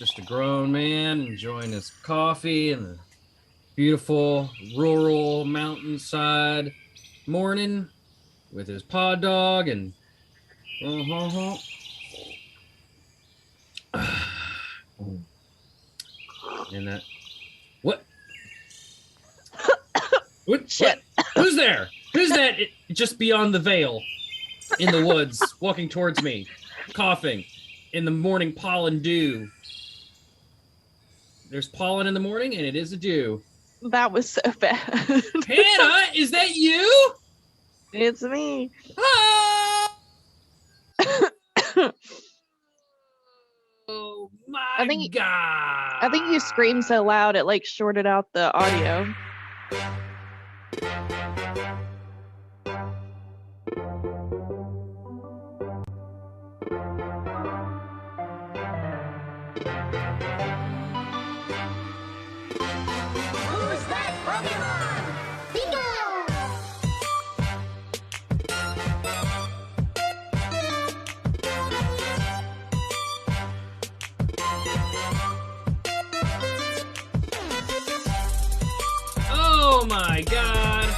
Just a grown man enjoying his coffee in the beautiful rural mountainside morning with his pod dog and and that what Shit. Who's there? Who's that just beyond the veil in the woods walking towards me, coughing in the morning pollen dew? There's pollen in the morning and it is a dew. That was so bad. Hannah, is that you? It's me. Ah! Oh my God. I think you screamed so loud it like shorted out the audio. Who's that Pokemon? Bingo! Oh my God.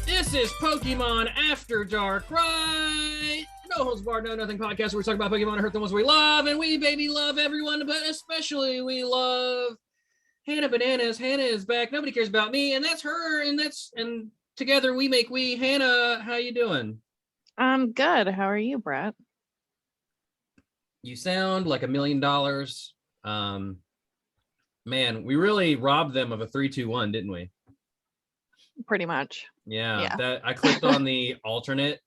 This is Pokemon After Dark, right? No holds barred, no nothing podcast where we talk about Pokemon and hurt the ones we love, and we baby love everyone, but especially we love Hannah Bananas. Hannah is back. Nobody cares about me, and that's her, and together we make we. Hannah, how you doing? I'm good. How are you, Bret? You sound like $1 million. Man, we really robbed them of a 3-2-1, didn't we? Pretty much. Yeah. That I clicked on the alternate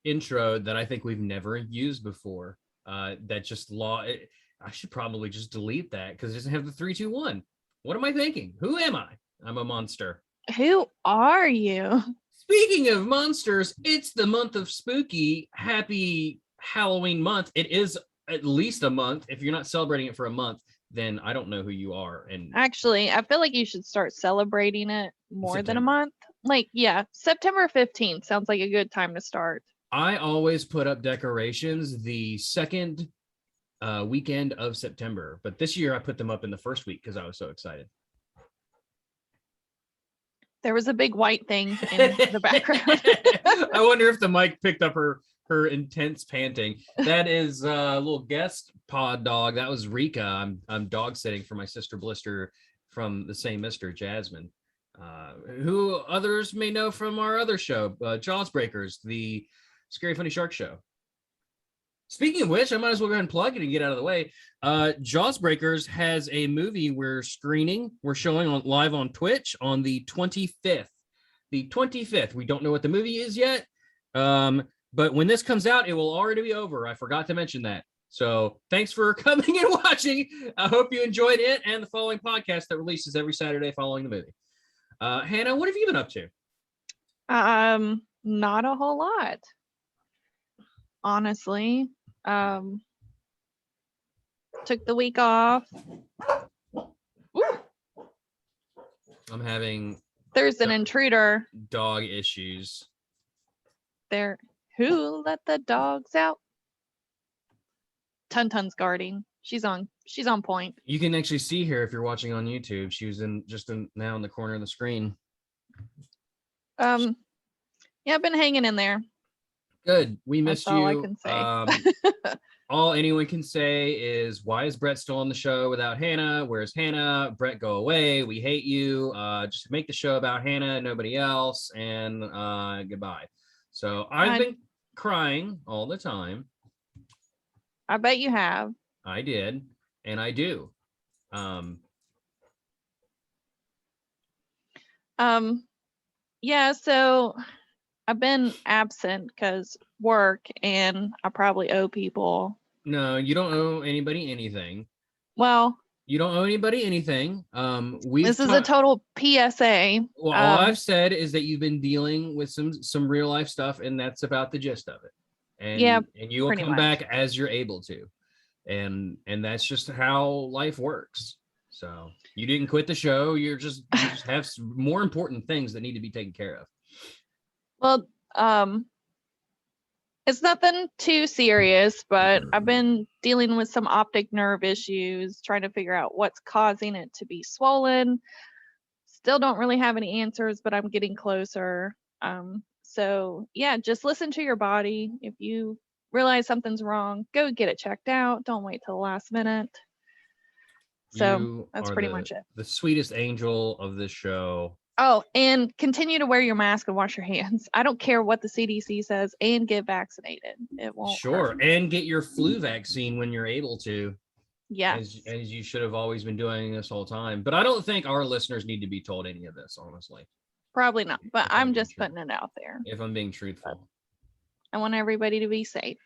intro that I think we've never used before. That just I should probably just delete that because it doesn't have the 3-2-1. What am I thinking? Who am I? I'm a monster. Who are you? Speaking of monsters, it's the month of spooky. Happy Halloween month. It is at least a month. If you're not celebrating it for a month, then I don't know who you are. And Actually, I feel like you should start celebrating it more than a September. month. Like, yeah, September 15th sounds like a good time to start. I always put up decorations the second weekend of September, but this year I put them up in the first week because I was so excited. There was a big white thing in the background. I wonder if the mic picked up her intense panting. That is a little guest pod dog. That was Rika. I'm dog sitting for my sister Blister from the same Mr. Jasmine, who others may know from our other show, Jaws Breakers, the Scary Funny Shark Show. Speaking of which, I might as well go ahead and plug it and get out of the way. Jaws Breakers has a movie we're showing live on Twitch on the 25th. The 25th. We don't know what the movie is yet. But when this comes out, it will already be over. I forgot to mention that. So thanks for coming and watching. I hope you enjoyed it and the following podcast that releases every Saturday following the movie. Hannah, what have you been up to? Not a whole lot. Honestly. Took the week off. Ooh. I'm having There's an intruder dog issues. there. Who let the dogs out? Tuntun's guarding. She's on point. You can actually see her if you're watching on YouTube. She was now in the corner of the screen. Yeah, I've been hanging in there. Good. We missed That's all you. I can say. All anyone can say is, why is Bret still on the show without Hannah? Where's Hannah? Bret, go away. We hate you. Just make the show about Hannah, nobody else, and goodbye. So I've been crying all the time. I bet you have. I did, and I do. Yeah, so I've been absent because work, and I probably owe people. No, you don't owe anybody anything. Well, you don't owe anybody anything. This is a total PSA. Well, all I've said is that you've been dealing with some real life stuff, and that's about the gist of it. And yeah, and you will come back as you're able to, and that's just how life works. So you didn't quit the show. You just have some more important things that need to be taken care of. Well, It's nothing too serious, but I've been dealing with some optic nerve issues, trying to figure out what's causing it to be swollen. Still don't really have any answers, but I'm getting closer. So yeah, just listen to your body. If you realize something's wrong, go get it checked out. Don't wait till the last minute. So You that's are pretty much it. the sweetest angel of this show. Oh, and continue to wear your mask and wash your hands. I don't care what the CDC says, and get vaccinated. It won't Sure, hurt. and get your flu vaccine when you're able to, Yes. as you should have always been doing this whole time. But I don't think our listeners need to be told any of this, honestly. Probably not, but If I'm I'm being just true. putting it out there. If I'm being truthful. I want everybody to be safe.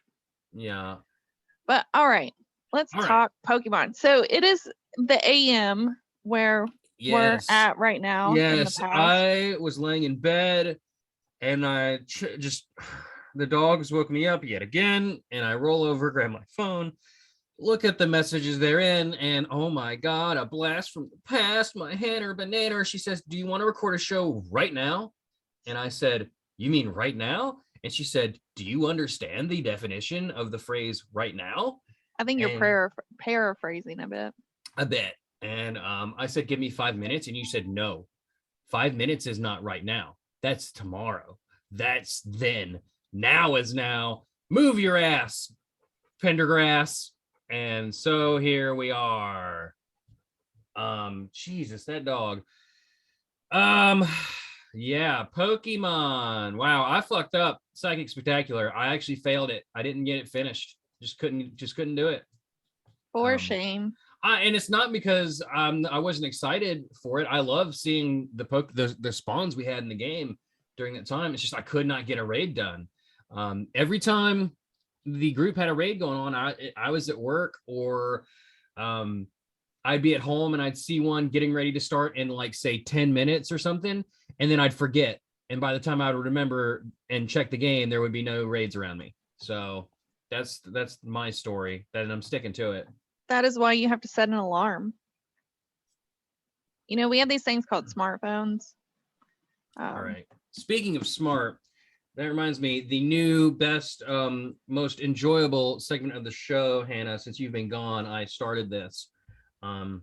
Yeah. But all right, let's All right. talk Pokemon. So it is the AM where Yes. we're at right now. Yes. In the past. I was laying in bed and I just, the dogs woke me up yet again. And I roll over, grab my phone, look at the messages they're in, and oh my God, a blast from the past. My Hannah Banana. She says, "Do you want to record a show right now?" And I said, "You mean right now?" And she said, "Do you understand the definition of the phrase right now?" I think you're and- paraphrasing a bit. A bit. And I said, "Give me 5 minutes." And you said, "No, 5 minutes is not right now. That's tomorrow. That's then. Now is now. Move your ass, Pendergrass." And so here we are. Jesus, that dog. Yeah, Pokemon. Wow, I fucked up. Psychic Spectacular. I actually failed it. I didn't get it finished. Just couldn't do it. For shame. And it's not because I wasn't excited for it. I love seeing the spawns we had in the game during that time. It's just I could not get a raid done. Every time the group had a raid going on, I was at work, or I'd be at home and I'd see one getting ready to start in like say 10 minutes or something, and then I'd forget. And by the time I would remember and check the game, there would be no raids around me. So that's my story, and I'm sticking to it. That is why you have to set an alarm. You know, we have these things called smartphones. All right. Speaking of smart, that reminds me, the new best, most enjoyable segment of the show, Hannah, since you've been gone, I started this. I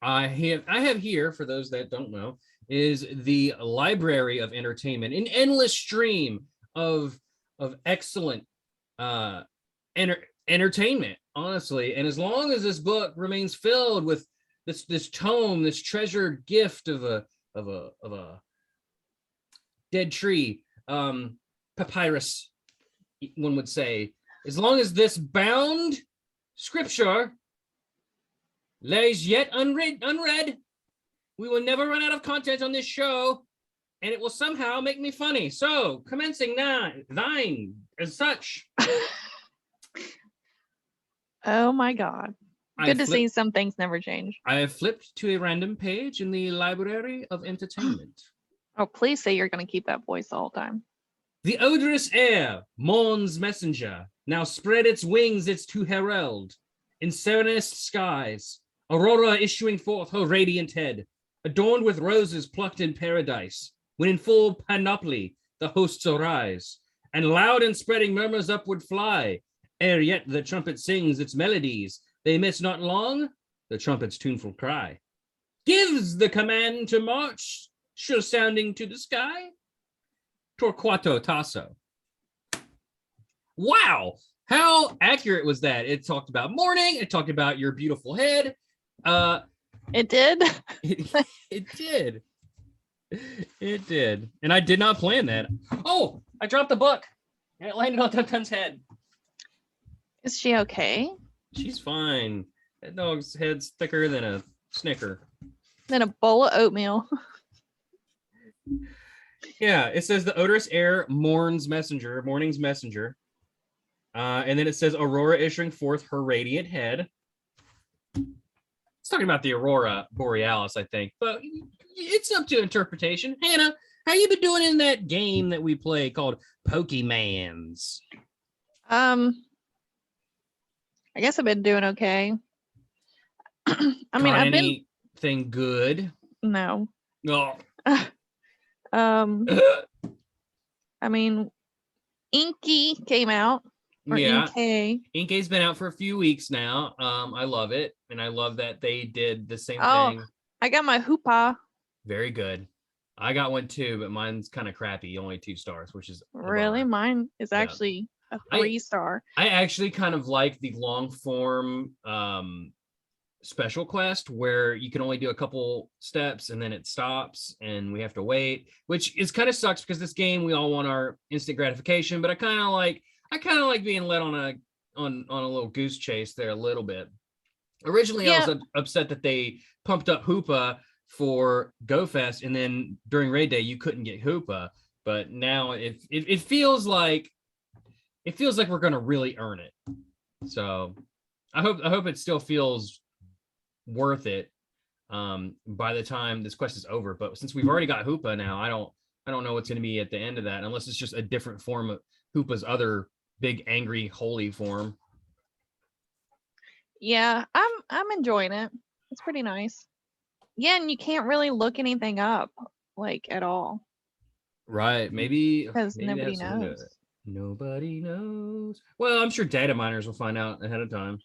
have here, for those that don't know, is the library of entertainment, an endless stream of excellent entertainment, honestly. And as long as this book remains filled with this tome, this treasured gift of a dead tree, papyrus, one would say, as long as this bound scripture lays yet unread, we will never run out of content on this show, and it will somehow make me funny. So, commencing thine as such. Oh my God. Good to see some things never change. I have flipped to a random page in the library of entertainment. Oh, please say you're going to keep that voice the whole time. The odorous air, morn's messenger, now spread its wings, its to herald. In serenest skies, Aurora issuing forth her radiant head, adorned with roses plucked in paradise, when in full panoply the hosts arise, and loud and spreading murmurs upward fly. Ere yet the trumpet sings its melodies, they miss not long the trumpet's tuneful cry. Gives the command to march, sure sounding to the sky. Torquato Tasso. Wow, how accurate was that? It talked about morning, it talked about your beautiful head. It did? It did. It did. And I did not plan that. Oh, I dropped the book and it landed on Tuntun's head. Is she okay? She's fine. That dog's head's thicker than a Snicker. Then a bowl of oatmeal. Yeah, it says the odorous air, morning's messenger. And then it says Aurora issuing forth her radiant head. It's talking about the Aurora Borealis, I think, but it's up to interpretation. Hannah, how you been doing in that game that we play called Pokemans? I guess I've been doing okay. I mean, Got I've been anything good? no. Oh. I mean, Inky came out. Or Yeah, Inkay. Inkay's been out for a few weeks now. I love it, and I love that they did the same Oh, thing. I got my Hoopa. Very good. I got one too, but mine's kind of crappy. Only 2 stars, which is a Really? bummer. Mine is Yeah. actually a 3-star. I actually kind of like the long form special quest where you can only do a couple steps and then it stops and we have to wait, which is kind of sucks because this game we all want our instant gratification, but I kind of like being led on a little goose chase there a little bit. Originally, I was upset that they pumped up Hoopa for GoFest, and then during raid day you couldn't get Hoopa. But now it feels like we're gonna really earn it. So I hope it still feels worth it by the time this quest is over. But since we've already got Hoopa now, I don't know what's gonna be at the end of that, unless it's just a different form of Hoopa's other big angry holy form. Yeah, I'm enjoying it. It's pretty nice. Yeah, and you can't really look anything up like at all. Right. Maybe because nobody that's something to knows. it. Nobody knows. Well, I'm sure data miners will find out ahead of time.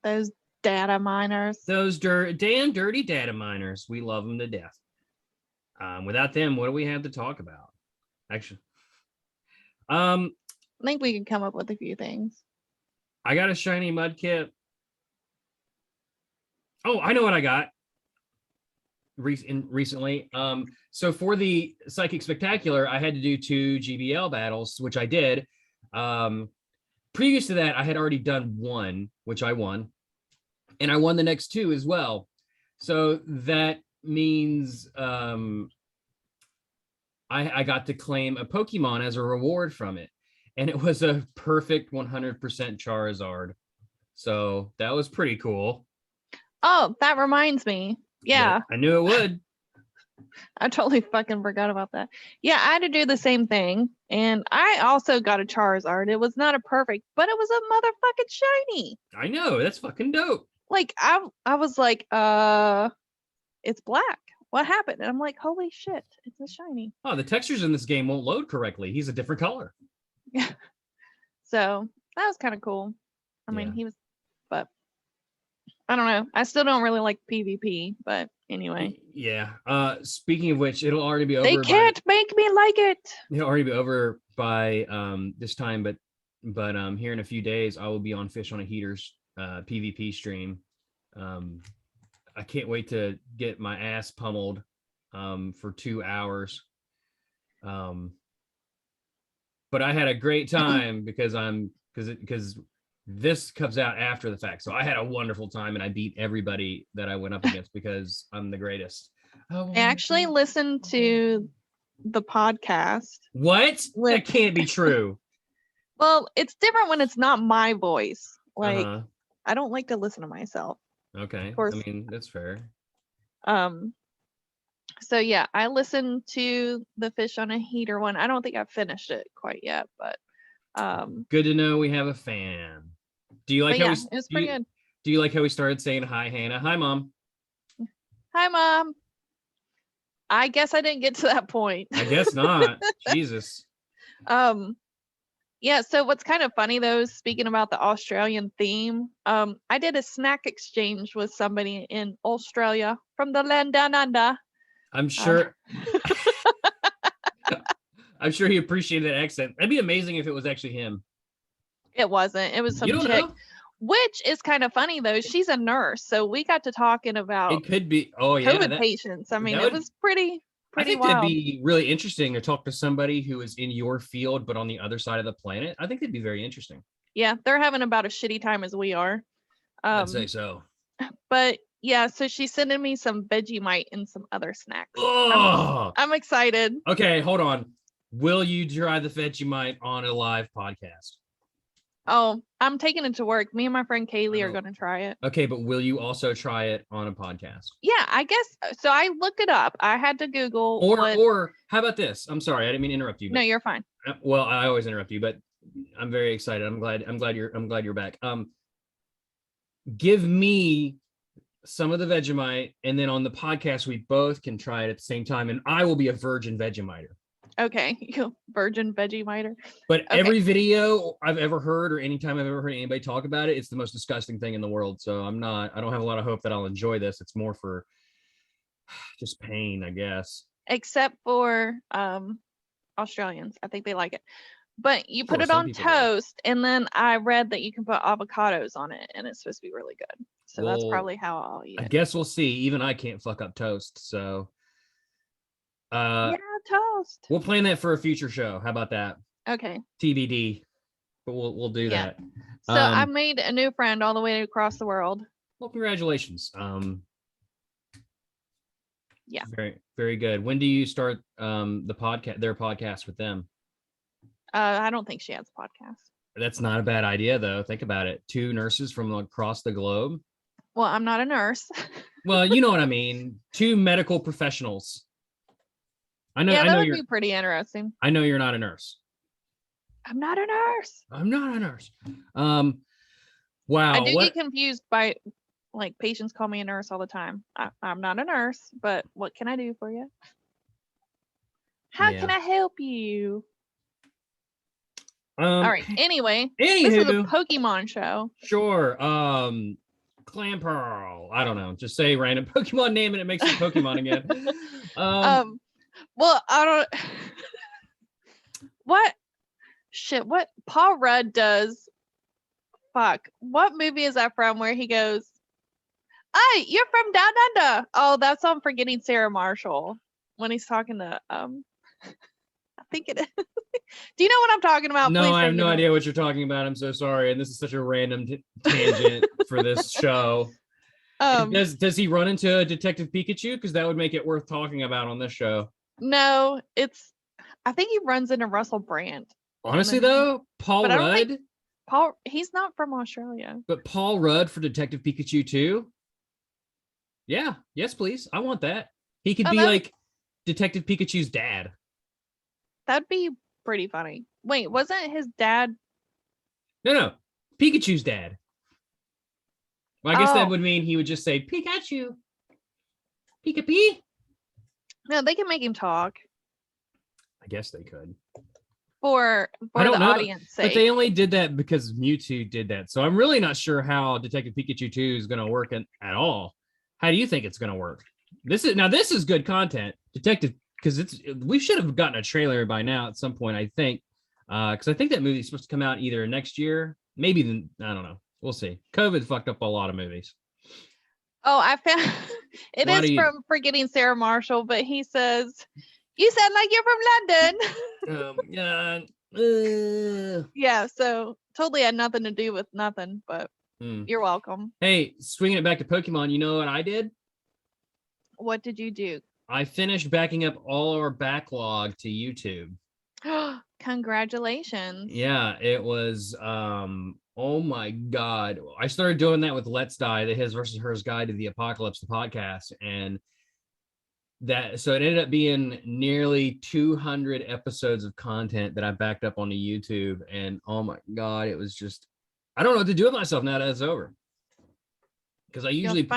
Those data miners. Those damn dirty data miners. We love them to death. Without them, what do we have to talk about? Actually, I think we can come up with a few things. I got a shiny mudkip. Oh, I know what I got recently. So for the Psychic Spectacular, I had to do 2 GBL battles, which I did. Previous to that, I had already done 1, which I won. And I won the next 2 as well. So that means I got to claim a Pokemon as a reward from it. And it was a perfect 100% Charizard. So that was pretty cool. Oh, that reminds me. Yeah. I knew it would. I totally fucking forgot about that. Yeah, I had to do the same thing. And I also got a Charizard. It was not a perfect, but it was a motherfucking shiny. I know. That's fucking dope. Like, I was like, it's black. What happened? And I'm like, holy shit, it's a shiny. Oh, the textures in this game won't load correctly. He's a different color. Yeah. So that was kind of cool. I mean, he was, but I don't know. I still don't really like PvP, but anyway. Yeah. Speaking of which, it'll already be over. They can't make me like it. It'll already be over by this time, but here in a few days, I will be on Fish on a Heater's PvP stream. I can't wait to get my ass pummeled for 2 hours. But I had a great time because this comes out after the fact. So I had a wonderful time and I beat everybody that I went up against because I'm the greatest. I actually listened to the podcast. What? That can't be true. Well, it's different when it's not my voice. Like, I don't like to listen to myself. Okay. Of course. I mean, that's fair. So yeah, I listened to the Fish on a Heater one. I don't think I've finished it quite yet, but good to know we have a fan. Do you like how it was pretty good. Do you like how we started saying hi, Hannah? Hi, Mom. Hi, Mom. I guess I didn't get to that point. I guess not. Jesus. Yeah, so what's kind of funny though, speaking about the Australian theme, I did a snack exchange with somebody in Australia from the land down under. I'm sure I'm sure he appreciated that accent. That'd be amazing if it was actually him. It wasn't. It was some You don't chick. know? Which is kind of funny though. She's a nurse, so we got to talking about It could be. Oh yeah. COVID patients. I mean, that it would- was pretty I think wild. that'd be really interesting to talk to somebody who is in your field but on the other side of the planet. I think that'd be very interesting. Yeah, they're having about a shitty time as we are. I'd say so. But yeah, so she's sending me some Vegemite and some other snacks. Oh, I'm excited. okay. Hold on. Will you try the Vegemite on a live podcast? Oh, I'm taking it to work. Me and my friend Kaylee are Oh. going to try it. Okay, but will you also try it on a podcast? Yeah, I guess so. I looked it up. I had to Google. Or how about this? I'm sorry, I didn't mean to interrupt you. No, you're fine. Well, I always interrupt you, but I'm very excited. I'm glad you're back. Give me some of the Vegemite, and then on the podcast we both can try it at the same time, and I will be a virgin Vegemiter. Okay, you virgin Vegemiter. But Okay. every video I've ever heard, or anytime I've ever heard anybody talk about it, it's the most disgusting thing in the world. So I don't have a lot of hope that I'll enjoy this. It's more for just pain, I guess. Except for Australians. I think they like it. But you put Sure, it some on people do. toast, and then I read that you can put avocados on it, and it's supposed to be really good. So that's Well, probably how I'll eat I it. guess we'll see. Even I can't fuck up toast. So Yeah, toast. we'll plan that for a future show. How about that? Okay. TBD. But we'll do Yeah. that. So I made a new friend all the way across the world. Well, congratulations. Yeah. Very, very good. When do you start their podcast with them? I don't think she has a podcast. That's not a bad idea, though. Think about it. 2 nurses from across the globe. Well, I'm not a nurse. Well, you know what I mean. 2 medical professionals. I know. Yeah, I that know would you're. be pretty interesting. I know you're not a nurse. I'm not a nurse. I'm not a nurse. Wow. I do get confused by, like, patients call me a nurse all the time. I'm not a nurse, but what can I do for you? How can I help you? All right. Anyway, this is a Pokemon show. Sure. Clamperl. I don't know. Just say random Pokemon name and it makes it Pokemon again. Well, I don't. What? Shit. What Paul Rudd does? Fuck. What movie is that from? Where he goes, "Hey, you're from Down Under." Oh, that's on Forgetting Sarah Marshall when he's talking to I think it is. Do you know what I'm talking about? No, Please I have no forgive me. idea what you're talking about. I'm so sorry. And this is such a random tangent for this show. Does he run into a Detective Pikachu? Because that would make it worth talking about on this show. No, I think he runs into Russell Brand. Honestly, though, Paul Rudd. He's not from Australia. But Paul Rudd for Detective Pikachu too? Yeah. Yes, please. I want that. He could be like Detective Pikachu's dad. That'd be pretty funny. Wait, wasn't his dad? No. Pikachu's dad. Well, I guess that would mean he would just say Pikachu. Pika-Pee. No, they can make him talk. I guess they could. For the audience sake. But they only did that because Mewtwo did that. So I'm really not sure how Detective Pikachu 2 is going to work at all. How do you think it's going to work? This is good content. Detective, because we should have gotten a trailer by now at some point, I think. Because I think that movie is supposed to come out either next year, maybe I don't know. We'll see. COVID fucked up a lot of movies. Oh, I found it is from Forgetting Sarah Marshall, but he says, "You sound like you're from London." Yeah, so totally had nothing to do with nothing, but you're welcome. Hey, swinging it back to Pokemon, you know what I did? What did you do? I finished backing up all our backlog to YouTube. Congratulations. Yeah, it was oh my god. I started doing that with Let's Die, the His versus Hers Guide to the Apocalypse, the podcast, and so it ended up being nearly 200 episodes of content that I backed up onto YouTube, and oh my god, it was just, I don't know what to do with myself now that it's over. Because I usually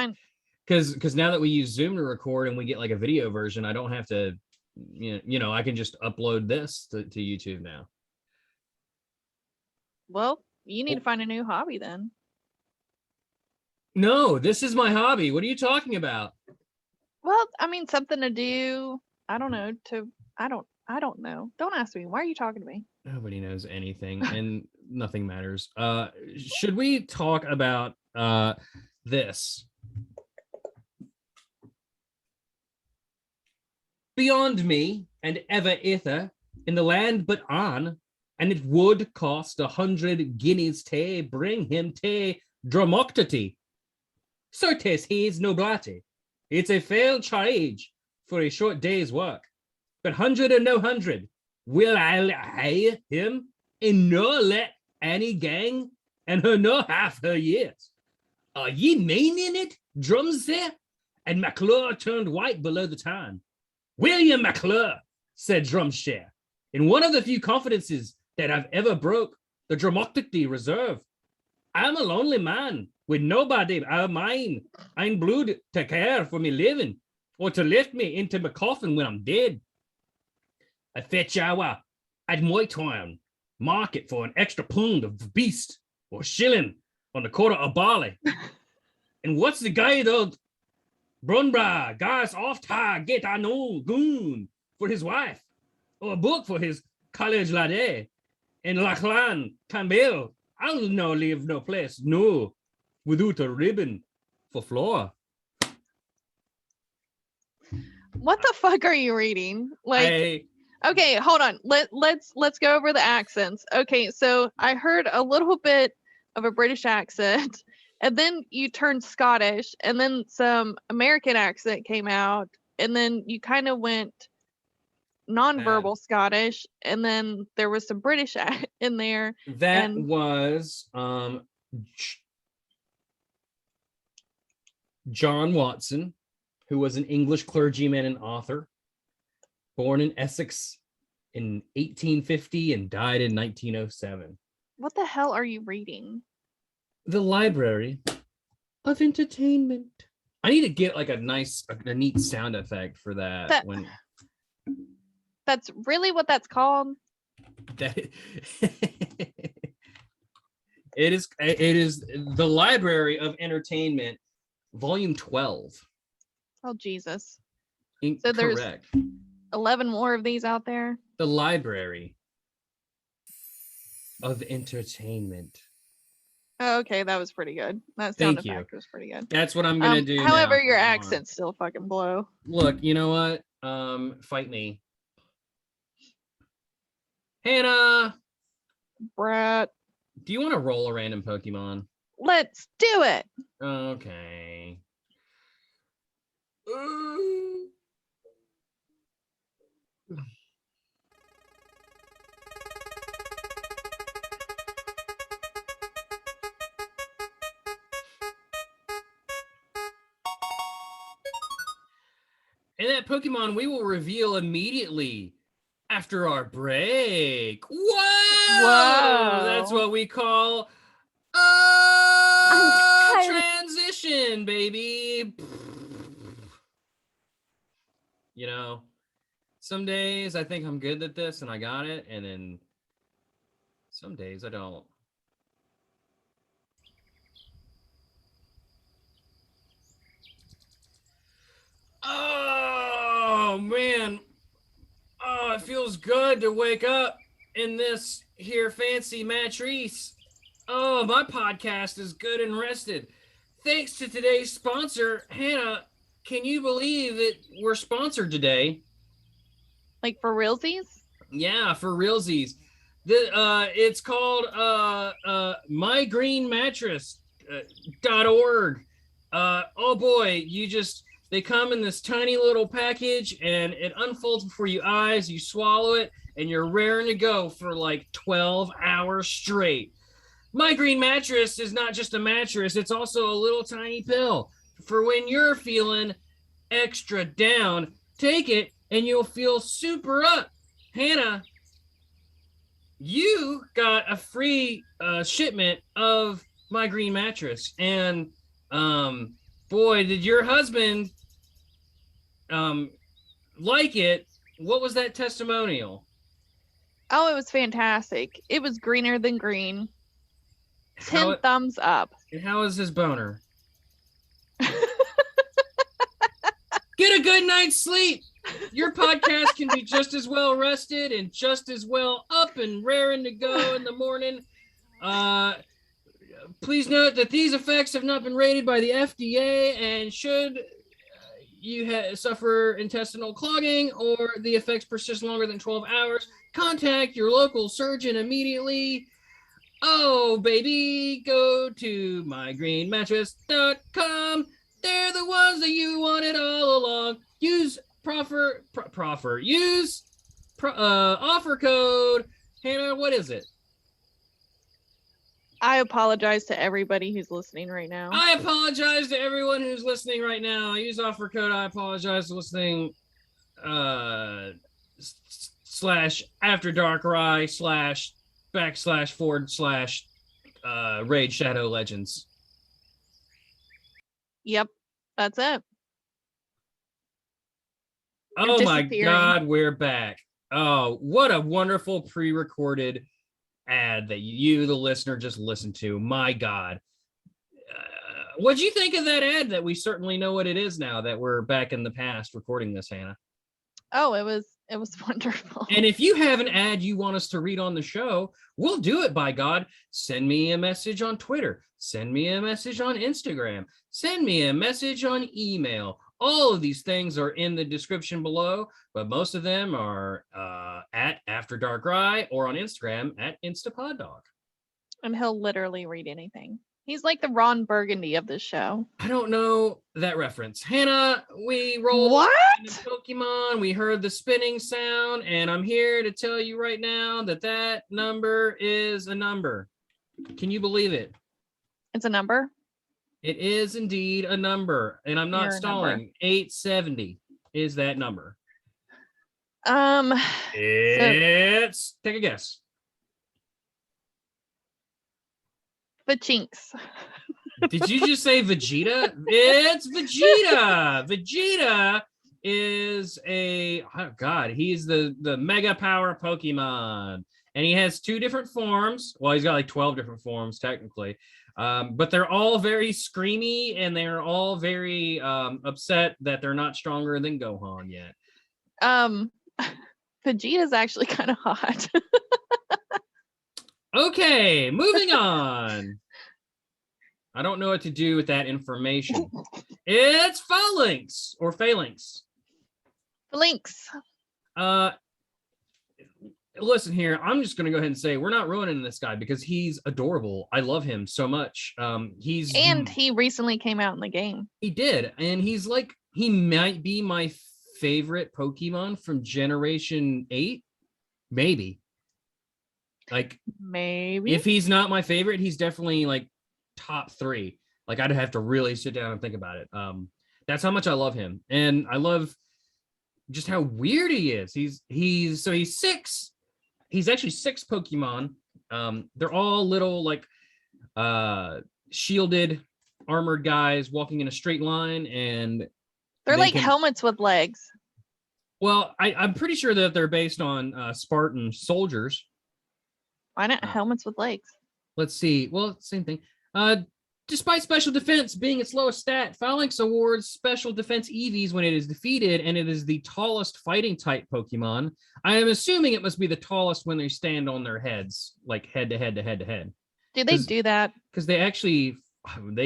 because now that we use Zoom to record and we get like a video version, I don't have to, I can just upload this to YouTube now. Well, you need to find a new hobby then. No, this is my hobby. What are you talking about? Well, I mean, something to do. I don't know. I don't know. Don't ask me. Why are you talking to me? Nobody knows anything and nothing matters. Should we talk about this? Beyond me and ever ither in the land but on, and it would cost 100 guineas to bring him to Dromoctity. Certes he's noblati. It's a fair charge for a short day's work, but 100 or no 100, will I hire him and no let any gang and her no half her years. Are ye meaning it, drums there? And McClure turned white below the time. William McClure, said Drumshare, in one of the few confidences that I've ever broke, the Dromoctity Reserve. I'm a lonely man with nobody of mine. I'm blood to care for me living or to lift me into my coffin when I'm dead. I fetch our at my town market for an extra pound of beast or shilling on the quarter of barley. And what's the guy though? Brunbra, guys off to get a no goon for his wife, or a book for his college laddie. And Lachlan Campbell, I'll no leave no place, no, without a ribbon for Flora. What the fuck are you reading? Like, okay, hold on. Let's go over the accents. Okay, so I heard a little bit of a British accent, and then you turned Scottish, and then some American accent came out, and then you kind of went nonverbal Scottish, and then there was some British in there. That was John Watson, who was an English clergyman and author, born in Essex in 1850 and died in 1907. What the hell are you reading? The Library of Entertainment. I need to get like a neat sound effect for that. That's really what that's called. That it is the Library of Entertainment, Volume 12. Oh Jesus! Incorrect. So there's 11 more of these out there. The Library of Entertainment. Oh, okay, that was pretty good. That sound effect was pretty good. That's what I'm gonna do. However, your accents still fucking blow. Look, you know what? Fight me. Hannah, Bret, do you want to roll a random Pokemon? Let's do it. Okay. And that Pokemon we will reveal immediately after our break. Whoa! That's what we call transition, baby. You know, some days I think I'm good at this and I got it, and then some days I don't. Oh, man. Oh, it feels good to wake up in this here fancy mattress. Oh, my podcast is good and rested. Thanks to today's sponsor, Hannah. Can you believe that we're sponsored today? Like for realsies? Yeah, for realsies. It's called mygreenmattress.org. Oh boy, they come in this tiny little package and it unfolds before your eyes. You swallow it and you're raring to go for like 12 hours straight. My Green Mattress is not just a mattress. It's also a little tiny pill for when you're feeling extra down. Take it and you'll feel super up. Hannah, you got a free shipment of My Green Mattress. And boy, did your husband like it. What was that testimonial? Oh, it was fantastic. It was greener than green. 10 thumbs up. And how is his boner? Get a good night's sleep. Your podcast can be just as well rested and just as well up and raring to go in the morning. Please note that these effects have not been rated by the FDA, and should you suffer intestinal clogging or the effects persist longer than 12 hours, contact your local surgeon immediately. Oh, baby, go to mygreenmattress.com. They're the ones that you wanted all along. Use offer code. Hannah, what is it? I apologize to everybody who's listening right now. I apologize to everyone who's listening right now. Use offer code. I apologize to listening. /afterdarkrai////Raid Shadow Legends. Yep, that's it. Oh my God, we're back. Oh, what a wonderful pre-recorded ad that you, the listener, just listened to. My God. What'd you think of that ad that we certainly know what it is now that we're back in the past recording this, Hannah? Oh, it was wonderful. And if you have an ad you want us to read on the show, we'll do it, by God. Send me a message on Twitter. Send me a message on Instagram. Send me a message on email. All of these things are in the description below, but most of them are at After Dark Rye or on Instagram at InstaPodDog. And he'll literally read anything. He's like the Ron Burgundy of the show. I don't know that reference. Hannah, we rolled What? into Pokemon. We heard the spinning sound, and I'm here to tell you right now that that number is a number. Can you believe it? It's a number? It is indeed a number, and I'm not You're a stalling. 870 is that number. It's take a guess. Falinks. Did you just say Vegeta? It's Vegeta. Vegeta is he's the mega power Pokemon, and he has 2 different forms. Well, he's got like 12 different forms technically, but they're all very screamy, and they're all very upset that they're not stronger than Gohan yet. Vegeta's actually kind of hot. Okay, moving on. I don't know what to do with that information. It's Falinks or Falinks. Falinks. Listen here, I'm just gonna go ahead and say we're not ruining this guy because he's adorable. I love him so much. He recently came out in the game. He did, and he might be my favorite Pokemon from Generation 8, maybe. Like Maybe. if he's not my favorite, he's definitely like top 3. Like I'd have to really sit down and think about it. That's how much I love him, and I love just how weird he is. He's 6. He's actually 6 Pokemon. They're all little like shielded, armored guys walking in a straight line, and they're like helmets with legs. Well, I'm pretty sure that they're based on Spartan soldiers. Why not helmets with legs? Let's see. Well, same thing. Despite special defense being its lowest stat, Falinks awards special defense EVs when it is defeated, and it is the tallest fighting type Pokemon. I am assuming it must be the tallest when they stand on their heads, like head to head to head to head. Do they do that? Because they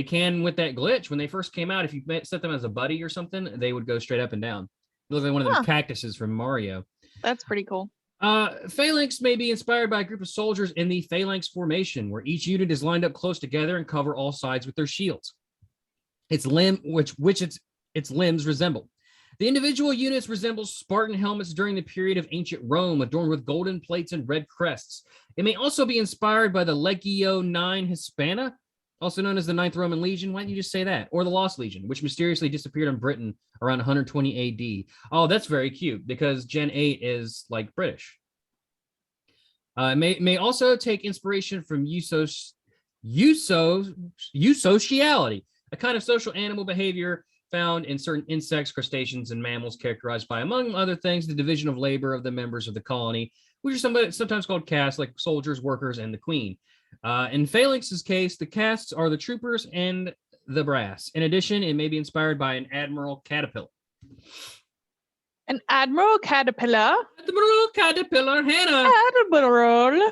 can with that glitch. When they first came out, if you set them as a buddy or something, they would go straight up and down. They look like one of the cactuses from Mario. That's pretty cool. Falinks may be inspired by a group of soldiers in the Phalanx formation, where each unit is lined up close together and cover all sides with their shields. Its limbs resemble. The individual units resemble Spartan helmets during the period of ancient Rome, adorned with golden plates and red crests. It may also be inspired by the Legio 9 Hispana, also known as the 9th Roman Legion. Why didn't you just say that? Or the Lost Legion, which mysteriously disappeared in Britain around 120 AD. Oh, that's very cute because Gen 8 is like British. May also take inspiration from eusociality, a kind of social animal behavior found in certain insects, crustaceans, and mammals, characterized by, among other things, the division of labor of the members of the colony, which are sometimes called castes, like soldiers, workers, and the queen. In Falinks' case, the castes are the troopers and the brass. In addition, it may be inspired by an admiral caterpillar. An admiral caterpillar? Admiral caterpillar, Hannah. Admiral.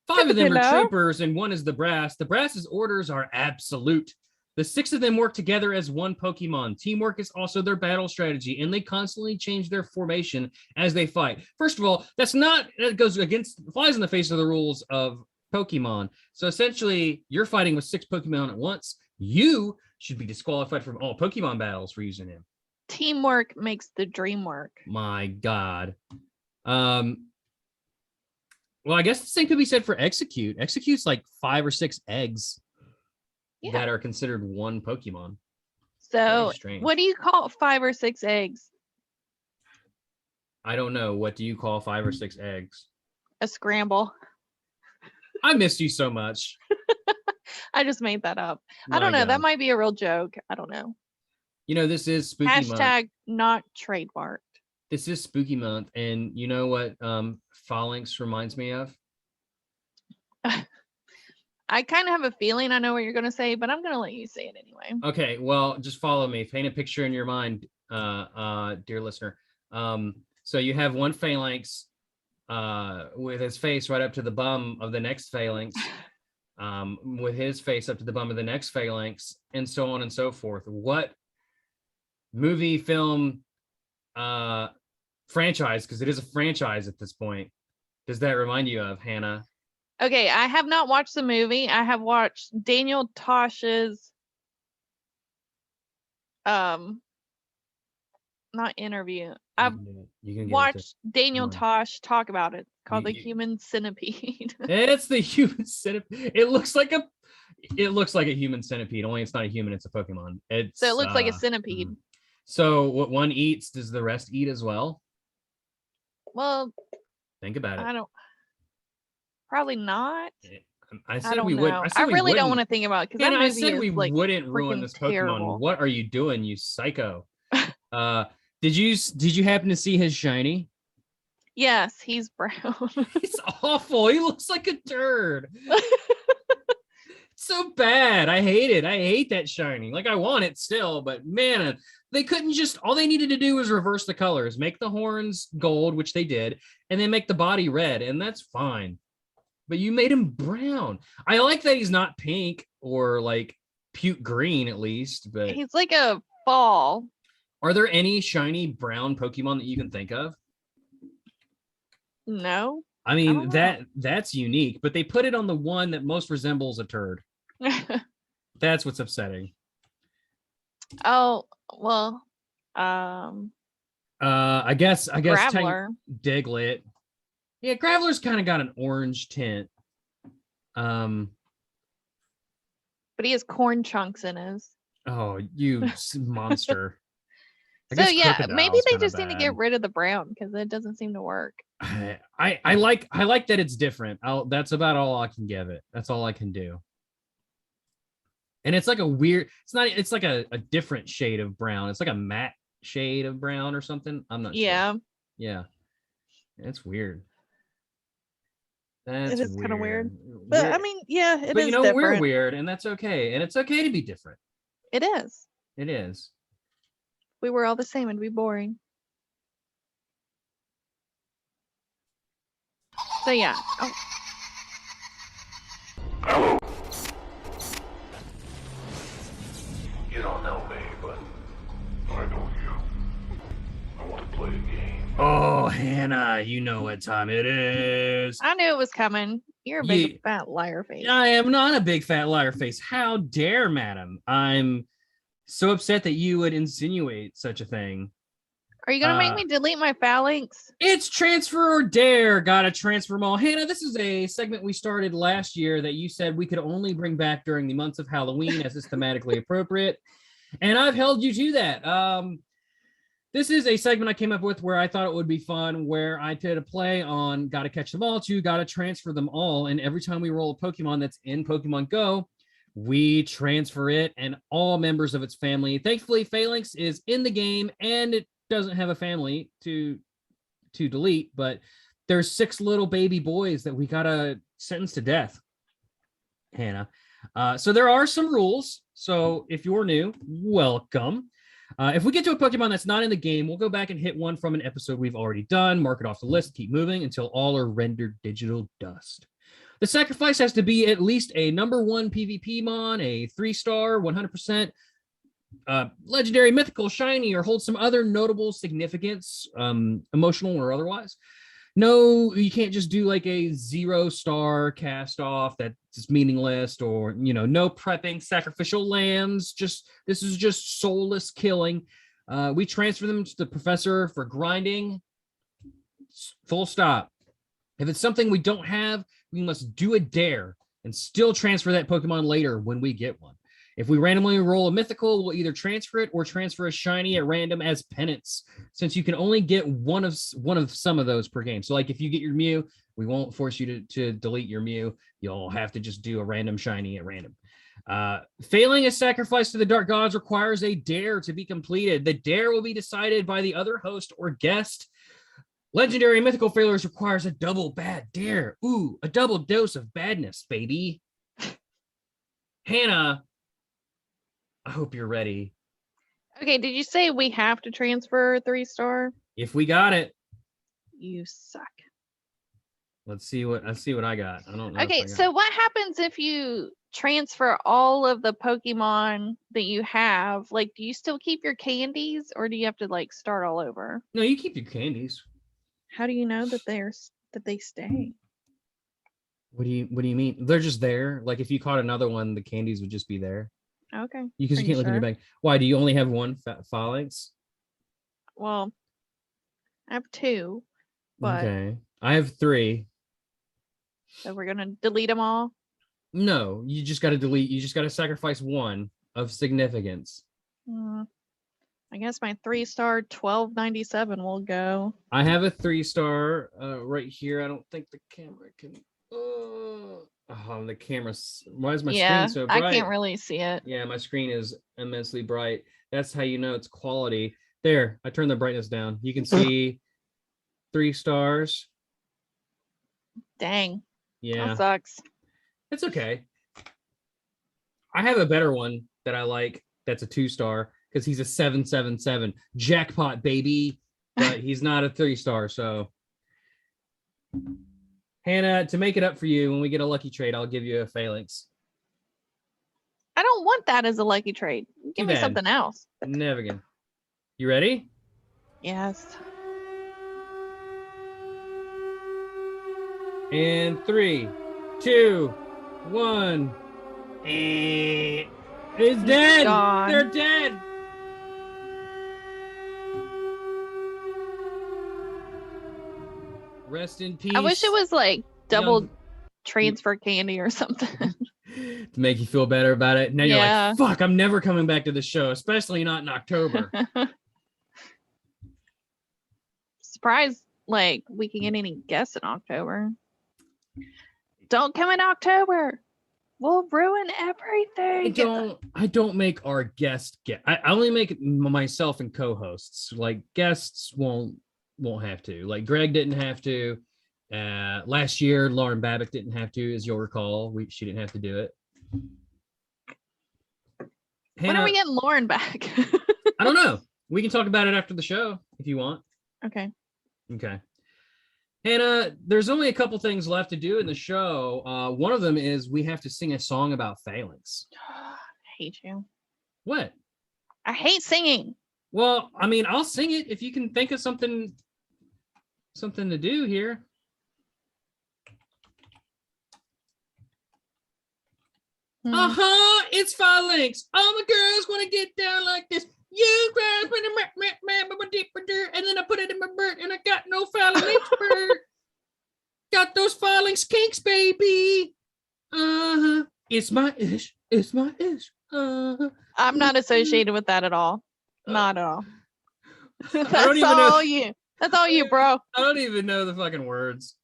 5 of them are troopers and 1 is the brass. The brass's orders are absolute. The 6 of them work together as one Pokemon. Teamwork is also their battle strategy, and they constantly change their formation as they fight. First of all, flies in the face of the rules of Pokemon. So essentially, you're fighting with 6 Pokemon at once. You should be disqualified from all Pokemon battles for using him. Teamwork makes the dream work. My God. Well, I guess the same could be said for Execute. Execute's like 5 or 6 eggs that are considered one Pokemon. So what do you call 5 or 6 eggs? I don't know. What do you call 5 or 6 eggs? A scramble. I missed you so much. I just made that up. I don't know. God. That might be a real joke. I don't know. You know, this is spooky month. Hashtag not trademarked. This is spooky month, and you know what Falinks reminds me of? I kind of have a feeling I know what you're going to say, but I'm going to let you say it anyway. Okay, well, just follow me. Paint a picture in your mind, dear listener. So you have one Phalanx with his face right up to the bum of the next Phalanx, with his face up to the bum of the next Phalanx, and so on and so forth. What movie, film, franchise, because it is a franchise at this point, does that remind you of, Hannah? Okay, I have not watched the movie. I have watched Daniel Tosh's not interview. I've You can watched Daniel Come on. Tosh talk about it. It's called You- the Human Centipede. It's the human centipede. It looks like a human centipede, only it's not a human, it's a Pokemon. It's So it looks like a centipede. So what one eats, does the rest eat as well? Well, Think about it. I don't. Probably not. I I said don't we know. would. I really don't want to. to think about it because And that I movie said is we like wouldn't ruin freaking this Pokemon. terrible. What are you doing, you psycho? Did you happen to see his shiny? Yes, he's brown. It's awful. He looks like a turd. So bad. I hate it. I hate that shiny. Like, I want it still, but man, they couldn't just, all they needed to do was reverse the colors, make the horns gold, which they did, and then make the body red, and that's fine. But you made him brown. I like that he's not pink or like puke green at least, but He's like a fall. are there any shiny brown Pokemon that you can think of? No. I mean, that's unique, but they put it on the one that most resembles a turd. That's what's upsetting. Oh, well, I guess Graveler. Diglett. Yeah, Graveler's kind of got an orange tint. But he has corn chunks in his. Oh, you monster. I So guess yeah, maybe Crocodile's they kinda just need to bad. get rid of the brown because it doesn't seem to work. I like that it's different. That's about all I can give it. That's all I can do. And it's like a weird, it's like a different shade of brown. It's like a matte shade of brown or something. I'm not sure. Yeah. It's weird. That's It is kind of weird. Weird. But I mean, yeah, it but is you know, different. we're weird, and that's okay. And it's okay to be different. It is. It is. If we were all the same, it'd be boring. So yeah. Oh, You don't know me, but I know you. I want to play a game. Oh, Hannah, you know what time it is. I knew it was coming. You're a big fat liar face. I am not a big fat liar face. How dare, madam? I'm so upset that you would insinuate such a thing. Are you gonna make me delete my Falinks? It's transfer or dare. Gotta transfer them all. Hannah, this is a segment we started last year that you said we could only bring back during the months of Halloween as is thematically appropriate. And I've held you to that. This is a segment I came up with where I thought it would be fun, where I did a play on gotta catch them all to gotta transfer them all. And every time we roll a Pokemon that's in Pokemon Go, we transfer it and all members of its family. Thankfully, Falinks is in the game and it doesn't have a family to delete, but there's 6 little baby boys that we gotta sentence to death, Hannah. So there are some rules. So if you're new, welcome. If we get to a Pokemon that's not in the game, we'll go back and hit one from an episode we've already done, mark it off the list, keep moving until all are rendered digital dust. The sacrifice has to be at least a number 1 PvP mon, a 3-star, 100% legendary, mythical, shiny, or hold some other notable significance, emotional or otherwise. No, you can't just do like a 0-star cast off that's just meaningless, or no prepping sacrificial lambs. This is just soulless killing. We transfer them to the professor for grinding. Full stop. If it's something we don't have, we must do a dare and still transfer that Pokemon later when we get one. If we randomly roll a mythical, we'll either transfer it or transfer a shiny at random as penance, since you can only get one of some of those per game. So like if you get your Mew, We won't force you to delete your Mew. You'll have to just do a random shiny at random. Failing a sacrifice to the dark gods requires a dare to be completed. The dare will be decided by the other host or guest. Legendary and mythical failures requires a double bad dare. Ooh, a double dose of badness, baby. Hannah, I hope you're ready. Okay, did you say we have to transfer 3-star? If we got it, You suck. let's see what I got. I don't know. Okay, so what happens if you transfer all of the Pokemon that you have? Like, do you still keep your candies, or do you have to like start all over? No, you keep your candies. How do you know that they stay? What do you mean? They're just there. Like if you caught another one, the candies would just be there. Okay. Because Are you can't look in your bag. Why? Do you only have one Falinks? Well, I have 2, but Okay. I have 3. so we're gonna delete them all. No, you just got to delete. You just got to sacrifice one of significance. I guess my 3-star 1297 will go. I have a 3-star right here. I don't think the camera can. The camera's. Why is my screen so bright? I can't really see it. Yeah, my screen is immensely bright. That's how you know it's quality. There, I turned the brightness down. You can see 3 stars. Dang. Yeah, That sucks. it's okay. I have a better one that I like. That's a 2-star because he's a 777 jackpot, baby. But he's not a 3-star. So, Hannah, to make it up for you, when we get a lucky trade, I'll give you a Falinks. I don't want that as a lucky trade. Give me bad. something else. Never again. You ready? Yes. And 3, 2, 1. It's dead. gone. They're dead. Rest in peace. I wish it was like double young- transfer candy or something. to make you feel better about it. Now you're Yeah. like, fuck, I'm never coming back to the show, especially not in October. Surprised like we can get any guests in October. Don't come in October. We'll ruin everything. I don't make our guest get. I only make myself and co-hosts. Like guests won't have to. Like Greg didn't have to. Last year, Lauren Babbitt didn't have to, as you'll recall. She didn't have to do it. When are we getting Lauren back? I don't know. We can talk about it after the show if you want. Okay. Okay. Hannah, there's only a couple things left to do in the show. One of them is we have to sing a song about Falinks. I hate you. What? I hate singing. Well, I mean, I'll sing it if you can think of something to do here. It's Falinks. All my girls want to get down like this. You grab and then I put it in my bird and I got no Falinks bird. Got those Falinkskinks, baby. It's my ish. It's my ish. I'm not associated with that at all. Not at all. don't That's even all know- you. That's all you, bro. I don't even know the fucking words.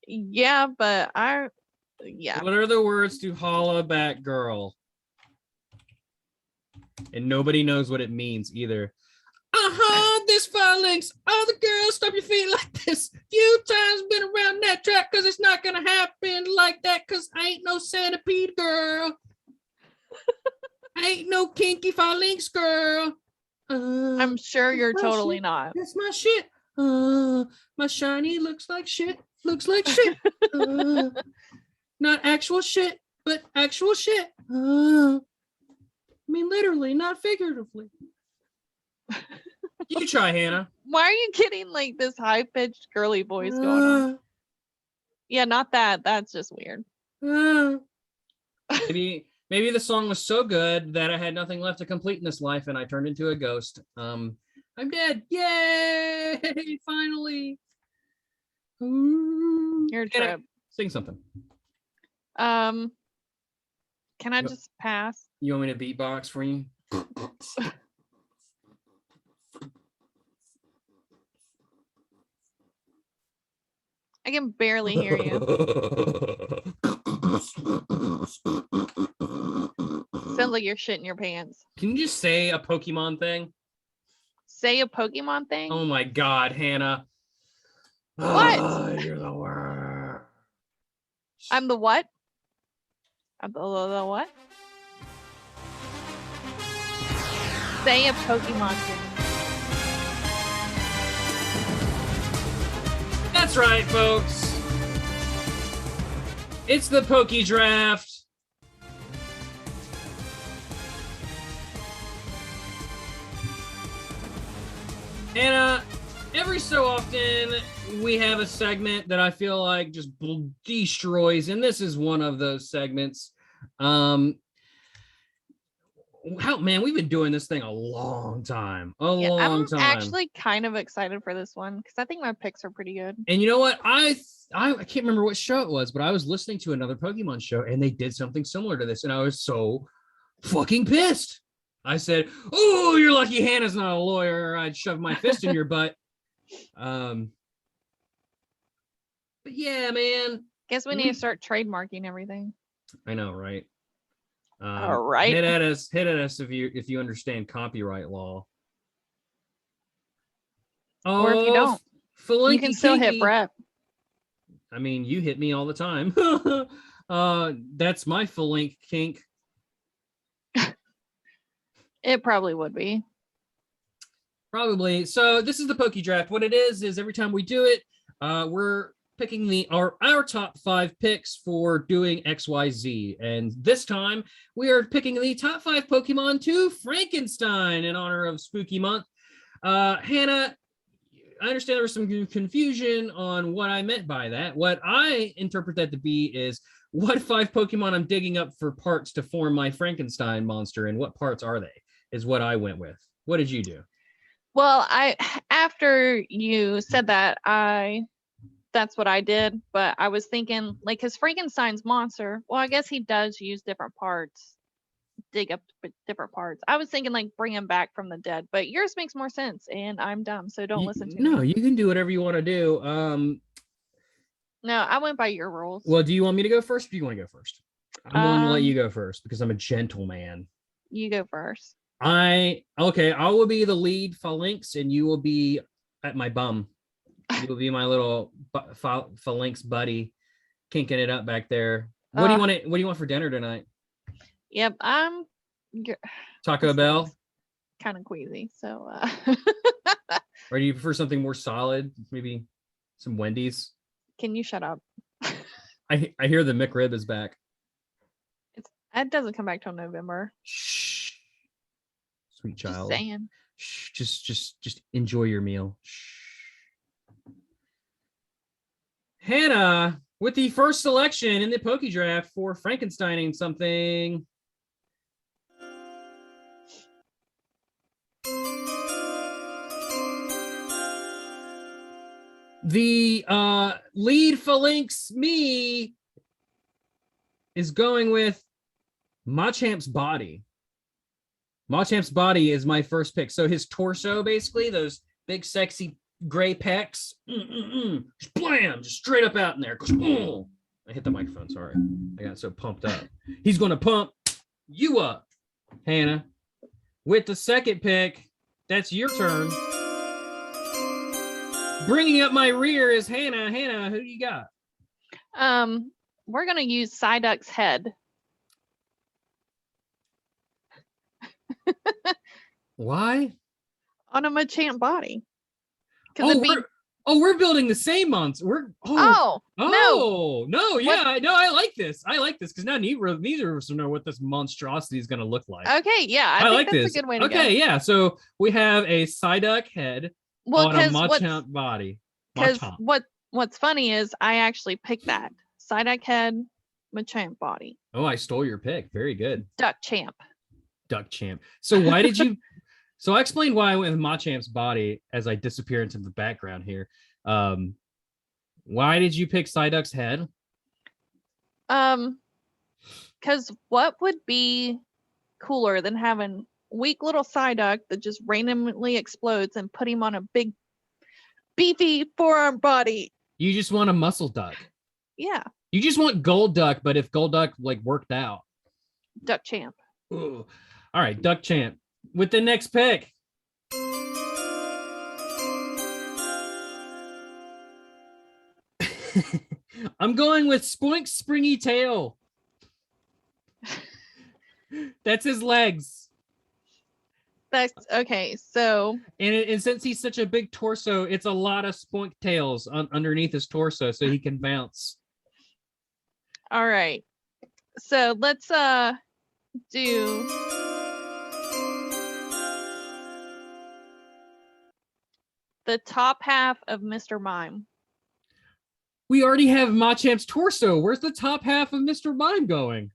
Yeah, but yeah. What are the words to holla back girl? And nobody knows what it means either. This Falinks. All the girls stop your feet like this. Few times been around that track because it's not gonna happen like that because I ain't no Centipede girl. I ain't no kinky Falinks girl. I'm sure you're my totally shit. not. That's my shit. My shiny looks like shit. Looks like shit. Not actual shit, but actual shit. I mean, literally, not figuratively. You try, Hannah. Why are you getting like this high pitched girly voice going on? Yeah, not that. That's just weird. Maybe the song was so good that I had nothing left to complete in this life, and I turned into a ghost. I'm dead. Yay! Finally. Your Hannah, trip. sing something. Can I Yep. just pass? You want me to beatbox for you? I can barely hear you. Sounds like you're shitting your pants. Can you just say a Pokemon thing? Say a Pokemon thing? Oh my God, Hannah. What? Oh, you're the worst. I'm the what? I'm the what? Say a Pokemon thing. That's right, folks. It's the Pokédraft. And every so often we have a segment that I feel like just destroys, and this is one of those segments. Man, we've been doing this thing a long time. I'm actually kind of excited for this one because I think my picks are pretty good. And you know what? I can't remember what show it was, but I was listening to another Pokemon show and they did something similar to this, and I was so fucking pissed. I said, "Oh, you're lucky Hannah's not a lawyer. I'd shove my fist in your butt." But yeah, man. Guess we need to start trademarking everything. I know, right? All right. Hit at us if you understand copyright law. Or if you don't, you can still hit Bret. I mean, you hit me all the time. That's my Falinkskinks. It probably would be. Probably. So this is the Pokédraft. What it is every time we do it, we're picking our top 5 picks for doing XYZ. And this time we are picking the top 5 Pokemon to Frankenstein in honor of Spooky Month. Hannah, I understand there was some confusion on what I meant by that. What I interpret that to be is what 5 Pokemon I'm digging up for parts to form my Frankenstein monster, and what parts are they, is what I went with. What did you do? Well, after you said that, that's what I did, but I was thinking, like, because Frankenstein's monster, well, I guess he does use different parts, dig up different parts. I was thinking, like, bring him back from the dead, but yours makes more sense, and I'm dumb, so don't listen to me. No, you can do whatever you want to do. No, I went by your rules. Well, do you want me to go first, or do you want to go first? I'm going to let you go first because I'm a gentleman. You go first. I will be the lead Falinks, and you will be at my bum. You will be my little Falinks buddy, kinking it up back there. What do you want? What do you want for dinner tonight? Yep, Taco Bell. Kind of queasy, so. Or do you prefer something more solid? Maybe some Wendy's. Can you shut up? I hear the McRib is back. It doesn't come back till November. Shh, sweet child. Just saying. Shh, just enjoy your meal. Shh. Hannah, with the first selection in the Pokédraft for Frankensteining something. The lead Falinks me is going with Machamp's body. Machamp's body is my first pick. So his torso, basically, those big, sexy gray pecs, just blam, just straight up out in there. I hit the microphone, sorry. I got so pumped up. He's going to pump you up, Hannah. With the second pick, that's your turn. Bringing up my rear is Hannah. Hannah, who do you got? We're going to use Psyduck's head. Why? On a Machamp body. We're building the same monster. No, I like this. I like this because now neither of us know what this monstrosity is going to look like. Okay, yeah, I think like that's this. a good way to go. Okay, yeah. So we have a Psyduck head on a Machamp body. Because what's funny is I actually picked that Psyduck head, Machamp body. Oh, I stole your pick. Very good. Duck Champ. So why did you? So I explained why I went with Machamp's body as I disappear into the background here. Why did you pick Psyduck's head? Because what would be cooler than having weak little Psyduck that just randomly explodes and put him on a big, beefy forearm body? You just want a muscle duck. Yeah, You just want gold duck, but if gold duck like worked out. duck champ. Ooh. All right, duck champ with the next pick. I'm going with Spoink's springy tail. That's his legs. That's okay. So And since he's such a big torso, it's a lot of spoink tails underneath his torso so he can bounce. all right. So let's do the top half of Mr. Mime. We already have Machamp's torso. Where's the top half of Mr. Mime going?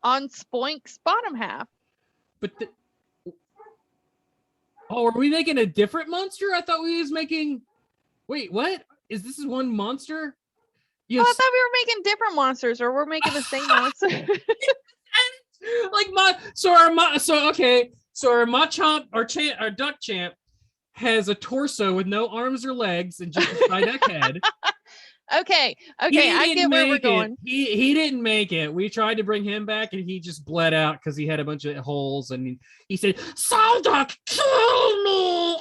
On Spoink's bottom half. But oh, are we making a different monster? I thought we was making. Wait, what? Is one monster? Oh, I thought we were making different monsters, or we're making the same monster. Like our Machamp, our duck champ has a torso with no arms or legs and just a duck head. Okay, I get where we're going. He didn't make it. We tried to bring him back and he just bled out because he had a bunch of holes and he said, "Psyduck, kill me!"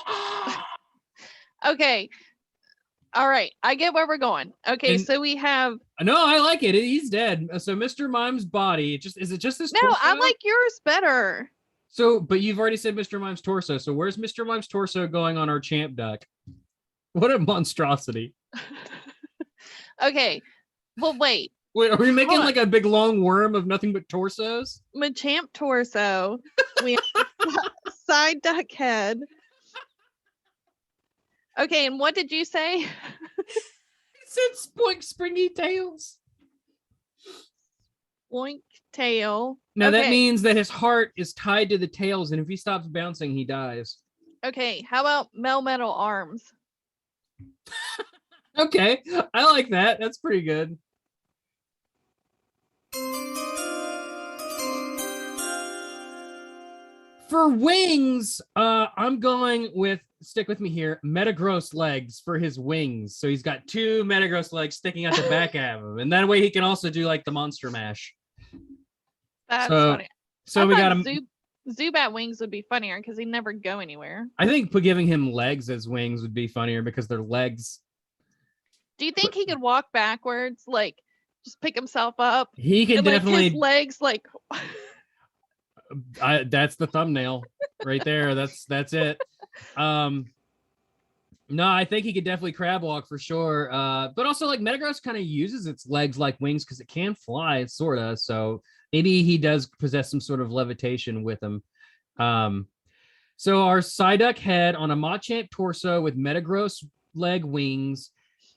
Okay. All right, I get where we're going. Okay, so we have. No, I like it. He's dead. So Mr. Mime's body, is it just this No, torso? I like yours better. So, but you've already said Mr. Mime's torso. So where's Mr. Mime's torso going on our champ duck? What a monstrosity. Okay, well, wait. Wait, are we making like a big long worm of nothing but torsos? Machamp torso. We have side duck head. Okay, and what did you say? It said Spoink springy tails. Spoink tail. Now that Okay. means that his heart is tied to the tails, and if he stops bouncing, he dies. Okay, how about Melmetal arms? Okay, I like that. That's pretty good. For wings, I'm going with, stick with me here, Metagross legs for his wings. So he's got two Metagross legs sticking out the back of him. And that way he can also do like the monster mash. That's So- funny. So I we got thought him. Zubat wings would be funnier because he'd never go anywhere. I think giving him legs as wings would be funnier because they're legs. Do you think he could walk backwards, like just pick himself up? He can And like definitely. his legs, like That's the thumbnail right there. That's it. No, I think he could definitely crab walk for sure. But also like Metagross kind of uses its legs like wings because it can fly, sort of. So maybe he does possess some sort of levitation with him. So our Psyduck head on a Machamp torso with Metagross leg wings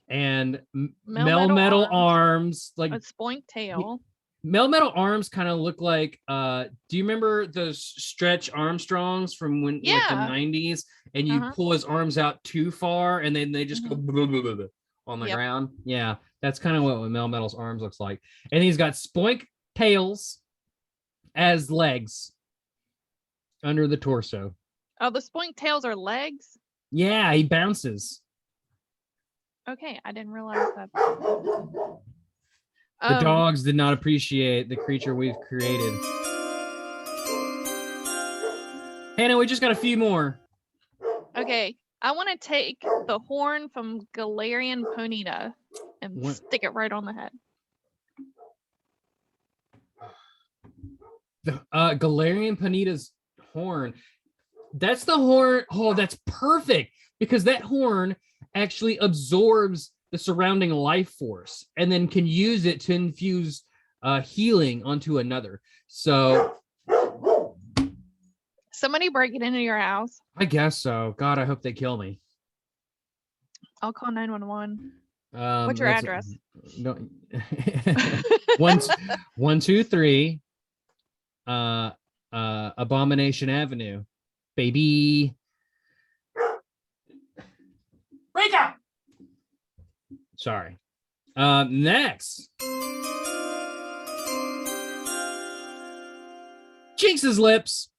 and Melmetal arms, like a Spoink tail. Melmetal arms kind of look like do you remember those Stretch Armstrongs from when like the 90s and you pull his arms out too far and then they just go blah, blah, blah, blah, on the ground? Yeah, that's kind of what Melmetal's arms looks like. And he's got Spoink tails as legs under the torso. Oh, the Spoink tails are legs? Yeah, he bounces. Okay, I didn't realize that. The dogs did not appreciate the creature we've created. Hannah, we just got a few more. Okay, I want to take the horn from Galarian Ponyta and stick it right on the head. The Galarian Ponyta's horn. That's the horn. Oh, that's perfect because that horn actually absorbs the surrounding life force and then can use it to infuse healing onto another. So somebody breaking into your house? I guess so. God, I hope they kill me. I'll call 911. What's your address? No. 123 Abomination Avenue, baby. Break up. Sorry. Next. Jinx's lips.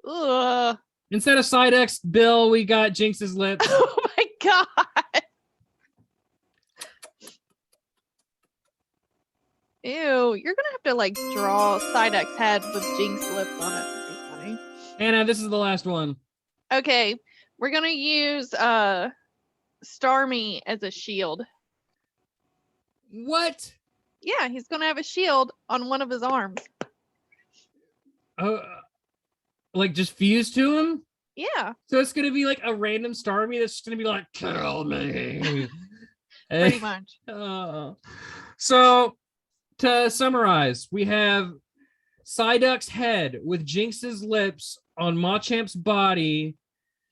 Ugh. Instead of Psyduck's bill, we got Jinx's lips. Oh my god. Ew, you're gonna have to like draw Psyduck's head with Jinx lips on it. That'd be funny. Anna, this is the last one. Okay, we're gonna use Starmie as a shield. What? Yeah, he's gonna have a shield on one of his arms. Like just fused to him? Yeah, So it's gonna be like a random Starmie that's just gonna be like, kill me. pretty much. So to summarize, we have Psyduck's head with Jinx's lips on Machamp's body,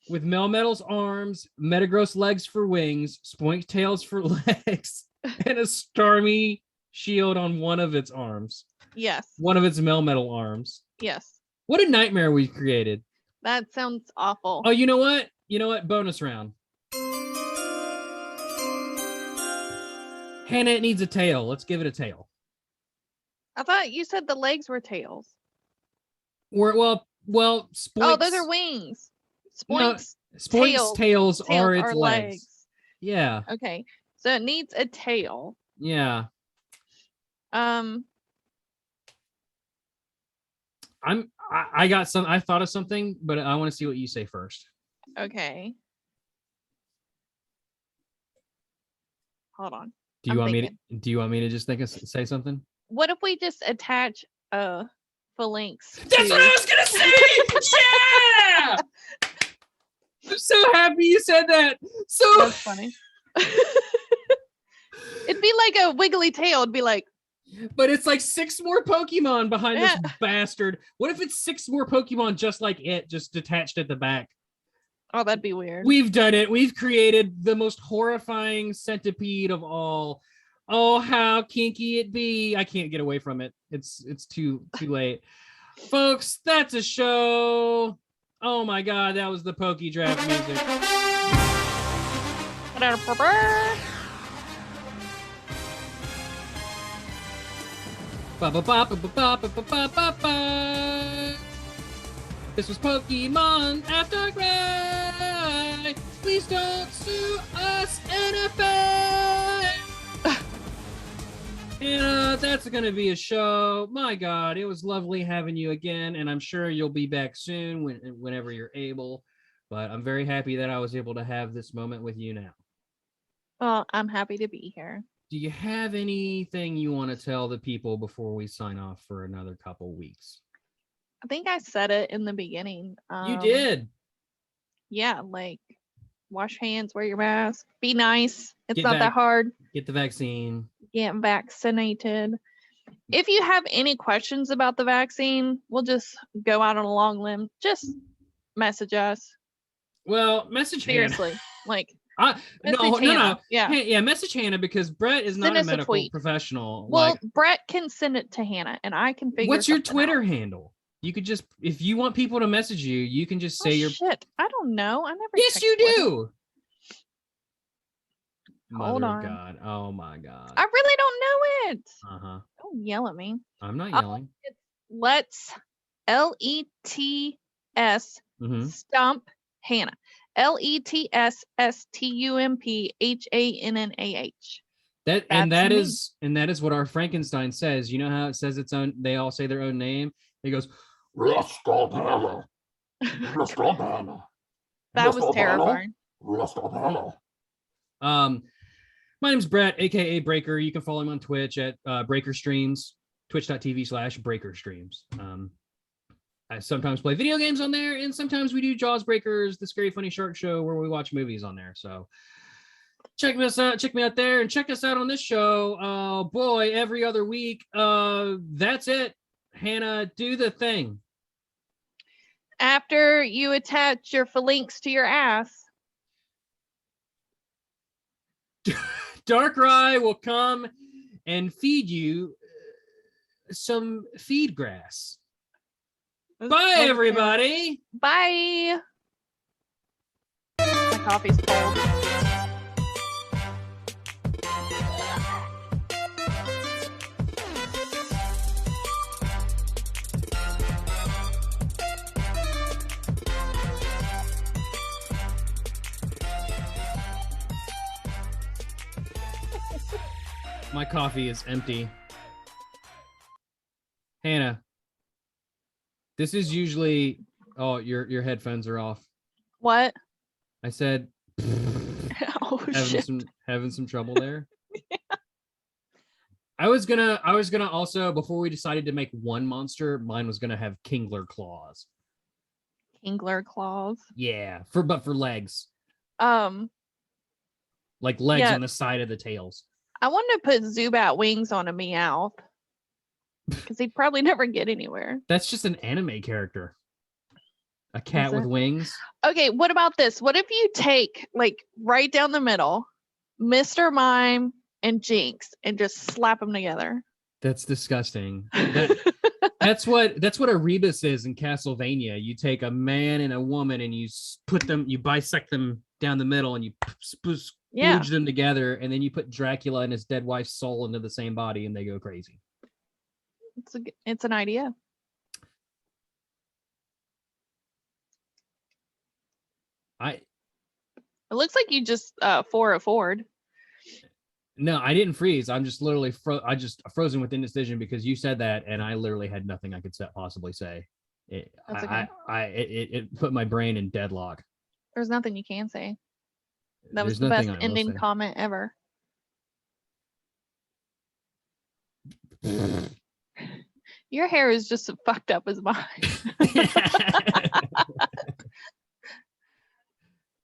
with Melmetal's arms, Metagross legs for wings, Spoink tails for legs, and a Starmie shield on one of its arms. Yes. One of its Melmetal arms. Yes. What a nightmare we created. That sounds awful. Oh, you know what? You know what? Bonus round. Hannah, it needs a tail. Let's give it a tail. I thought you said the legs were tails. Or well, Spoink's, Oh, those are wings. Spoink's Spoink's tails are its legs. Yeah. Okay. So it needs a tail. Yeah. I thought of something, but I want to see what you say first. Okay. Hold on. Do you want me to just say something? What if we just attach Falinks? That's what I was gonna say! Yeah! I'm so happy you said that. So That's funny. It'd be like a wiggly tail. It'd be like, but it's like 6 more Pokemon behind Yeah. this bastard. What if it's 6 more Pokemon just like it, just detached at the back? oh, that'd be weird. We've done it. We've created the most horrifying centipede of all. Oh, how kinky it be. I can't get away from it. It's too late. Folks, that's a show. Oh my god, that was the Pokédraft music. Ba ba ba ba ba ba ba ba ba ba. This was Pokemon After Gray. Please don't sue us, NFL. And that's gonna be a show. My god, it was lovely having you again, and I'm sure you'll be back soon whenever you're able. But I'm very happy that I was able to have this moment with you now. Well, I'm happy to be here. Do you have anything you want to tell the people before we sign off for another couple weeks? I think I said it in the beginning. You did. Yeah, like wash hands, wear your mask, be nice. It's Get not back- that hard. Get the vaccine. Get vaccinated. If you have any questions about the vaccine, we'll just go out on a long limb. Just message us. Well, message Hannah. Seriously. Like, No. Hannah. Yeah. Yeah, message Hannah because Bret is not Send a us a medical tweet. professional. Well, Like, Bret can send it to Hannah and I can figure what's your something Twitter out. handle? You could just, if you want people to message you, you can just say Oh, your. shit. I don't know. I never Yes, checked you Twitter. do. Hold Mother on. of God. Oh my God. I really don't know it. Uh-huh. Don't yell at me. I'm not Oh. yelling. Let's LETS Mhm. stump Hannah. LETSSTUMPHANNAH. That That's is what our Frankenstein says. You know how it says its own, they all say their own name. It goes, Rest of Hannah. Rest of Hannah. That Rest was of Hannah. terrifying. Rest of Hannah. my name's Bret, aka Breaker. You can follow him on Twitch at Breaker Streams, twitch.tv/Breaker Streams. I sometimes play video games on there, and sometimes we do Jaws Breakers, the Scary Funny Shark Show, where we watch movies on there. So check me out there, and check us out on this show. Oh boy, every other week. That's it. Hannah, do the thing. After you attach your Falinks to your ass, Darkrai will come and feed you some feed grass. Bye, everybody. bye. My coffee's cold. My coffee is empty. Hannah, this is usually. Oh, your headphones are off. What? I said Oh shit. having some trouble there. I was gonna also, before we decided to make one monster, mine was gonna have Kingler claws. Kingler claws. Yeah, but for legs, Um, like legs Yeah. on the side of the tails. I wanted to put Zubat wings on a Meowth because he'd probably never get anywhere. That's just an anime character. A cat Is with it? wings. Okay, what about this? What if you take like right down the middle, Mr. Mime and Jinx, and just slap them together? That's disgusting. That's what a rebus is in Castlevania. You take a man and a woman and you bisect them down the middle, and you Yeah, splooge them together, and then you put Dracula and his dead wife's soul into the same body, and they go crazy. it's an idea. It looks like you just for a Ford. No, I didn't freeze. I'm just literally frozen with indecision because you said that, and I literally had nothing I could possibly say. It That's okay. it put my brain in deadlock. There's nothing you can say. That was There's the best nothing I will ending say. comment ever. Your hair is just as fucked up as mine.